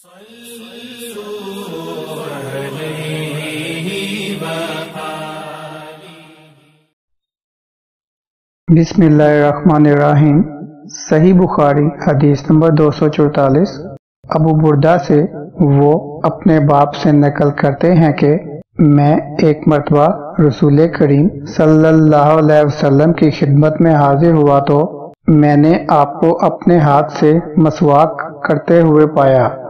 बिस्मिल्लाहिर्रहमानिर्रहीम। सही बुखारी हदीस नंबर 244। अबू बुर्दा से वो अपने बाप से नकल करते हैं कि मैं एक मरतबा रसूल करीम सल्लल्लाहु अलैहि वसल्लम की खिदमत में हाजिर हुआ तो मैंने आपको अपने हाथ से मसवाक करते हुए पाया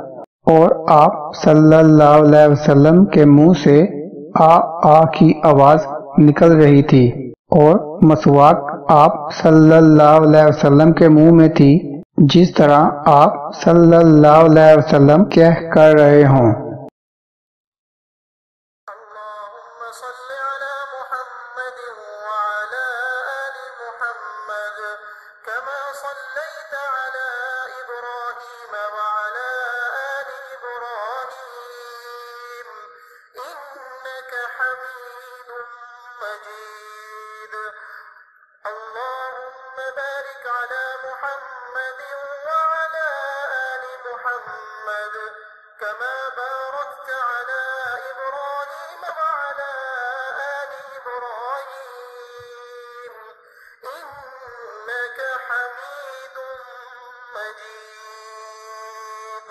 और आप सल्लल्लाहु अलैहि वसल्लम के मुंह से आ की आवाज निकल रही थी और मसवाक आप सल्लल्लाहु अलैहि वसल्लम के मुंह में थी जिस तरह आप सल्लल्लाहु अलैहि वसल्लम कह कर रहे हों। كما باركت على إبراهيم وعلى آل إبراهيم إنك حميد مجيد।